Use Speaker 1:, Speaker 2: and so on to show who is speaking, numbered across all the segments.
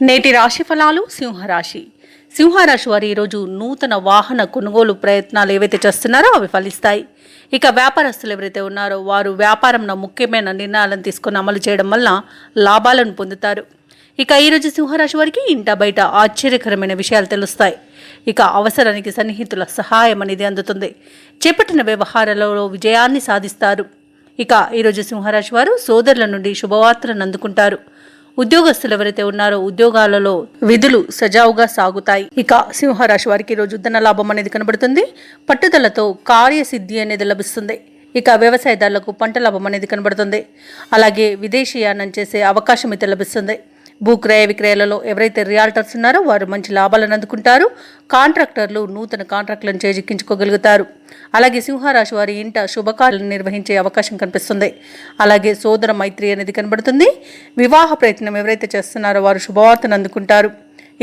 Speaker 1: నేటి రాశి ఫలాలు సింహరాశి వారు ఈరోజు నూతన వాహన కొనుగోలు ప్రయత్నాలు ఏవైతే చేస్తున్నారో అవి ఫలిస్తాయి. ఇక వ్యాపారస్తులు ఎవరైతే ఉన్నారో వారు వ్యాపారంలో ముఖ్యమైన నిర్ణయాలను తీసుకొని అమలు చేయడం వల్ల లాభాలను పొందుతారు. ఇక ఈరోజు సింహరాశి వారికి ఇంట బయట ఆశ్చర్యకరమైన విషయాలు తెలుస్తాయి. ఇక అవసరానికి సన్నిహితుల సహాయం అనేది అందుతుంది. చేపట్టిన వ్యవహారాలలో విజయాన్ని సాధిస్తారు. ఇక ఈరోజు సింహరాశి వారు సోదరుల నుండి శుభవార్తలను అందుకుంటారు. ఉద్యోగస్తులు ఎవరైతే ఉన్నారో ఉద్యోగాలలో విధులు సజావుగా సాగుతాయి. ఇక సింహరాశి వారికి ఈరోజు ధన లాభం అనేది కనబడుతుంది. పట్టుదలతో కార్యసిద్ధి అనేది లభిస్తుంది. ఇక వ్యవసాయదారులకు పంట లాభం అనేది కనబడుతుంది. అలాగే విదేశీయానం చేసే అవకాశం అయితే లభిస్తుంది. భూక్రయ విక్రయాలలో ఎవరైతే రియాల్టర్స్ ఉన్నారో వారు మంచి లాభాలను అందుకుంటారు. కాంట్రాక్టర్లు నూతన కాంట్రాక్టులను చేజిక్కించుకోగలుగుతారు. అలాగే సింహరాశి వారి ఇంట శుభకార్యాలను నిర్వహించే అవకాశం కనిపిస్తుంది. అలాగే సోదర మైత్రి అనేది కనబడుతుంది. వివాహ ప్రయత్నం ఎవరైతే చేస్తున్నారో వారు శుభవార్తను అందుకుంటారు.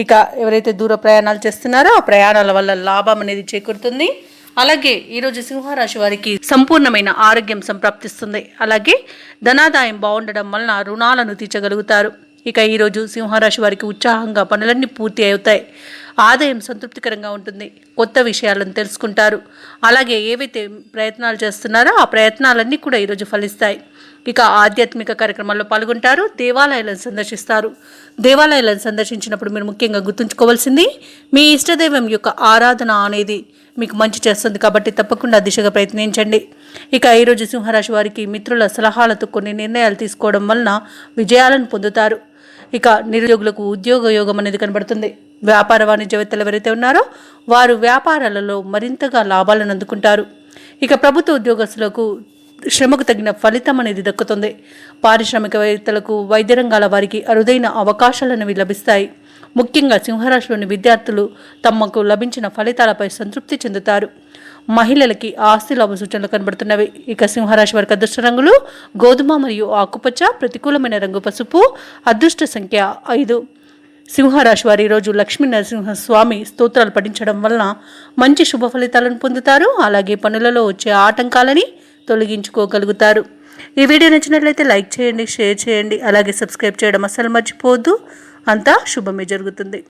Speaker 1: ఇక ఎవరైతే దూర ప్రయాణాలు చేస్తున్నారో ఆ ప్రయాణాల వల్ల లాభం అనేది చేకూరుతుంది. అలాగే ఈరోజు సింహరాశి వారికి సంపూర్ణమైన ఆరోగ్యం సంప్రాప్తిస్తుంది. అలాగే ధనాదాయం బాగుండడం వలన రుణాలను తీర్చగలుగుతారు. ఇక ఈరోజు సింహరాశి వారికి ఉత్సాహంగా పనులన్నీ పూర్తి అవుతాయి. ఆదాయం సంతృప్తికరంగా ఉంటుంది. కొత్త విషయాలను తెలుసుకుంటారు. అలాగే ఏవైతే ప్రయత్నాలు చేస్తున్నారో ఆ ప్రయత్నాలన్నీ కూడా ఈరోజు ఫలిస్తాయి. ఇక ఆధ్యాత్మిక కార్యక్రమాల్లో పాల్గొంటారు. దేవాలయాలను సందర్శిస్తారు. దేవాలయాలను సందర్శించినప్పుడు మీరు ముఖ్యంగా గుర్తుంచుకోవాల్సింది మీ ఇష్టదైవం యొక్క ఆరాధన అనేది మీకు మంచి చేస్తుంది. కాబట్టి తప్పకుండా దిశగా ప్రయత్నించండి. ఇక ఈరోజు సింహరాశి వారికి మిత్రుల సలహాలతో కొన్ని నిర్ణయాలు తీసుకోవడం వలన విజయాలను పొందుతారు. ఇక నిరుద్యోగులకు ఉద్యోగ యోగం అనేది కనబడుతుంది. వ్యాపార వాణిజ్యవేత్తలు ఎవరైతే ఉన్నారో వారు వ్యాపారాలలో మరింతగా లాభాలను అందుకుంటారు. ఇక ప్రభుత్వ ఉద్యోగస్తులకు శ్రమకు తగిన ఫలితం అనేది దక్కుతుంది. పారిశ్రామికవేత్తలకు వైద్య రంగాల వారికి అరుదైన అవకాశాలు లభిస్తాయి. ముఖ్యంగా సింహరాశిలోని విద్యార్థులు తమకు లభించిన ఫలితాలపై సంతృప్తి చెందుతారు. మహిళలకి ఆస్తి లాభ సూచనలు కనబడుతున్నవి. ఇక సింహరాశి వారికి అదృష్ట రంగులు గోధుమ మరియు ఆకుపచ్చ, ప్రతికూలమైన రంగు పసుపు, అదృష్ట సంఖ్య 5. సింహరాశి వారి ఈరోజు లక్ష్మీ నరసింహ స్వామి స్తోత్రాలు పఠించడం వలన మంచి శుభ ఫలితాలను పొందుతారు. అలాగే పనులలో వచ్చే ఆటంకాలని తొలగించుకోగలుగుతారు. ఈ వీడియో నచ్చినట్లయితే లైక్ చేయండి, షేర్ చేయండి, అలాగే సబ్స్క్రైబ్ చేయడం అస్సలు మర్చిపోవద్దు. అంతా శుభమే జరుగుతుంది.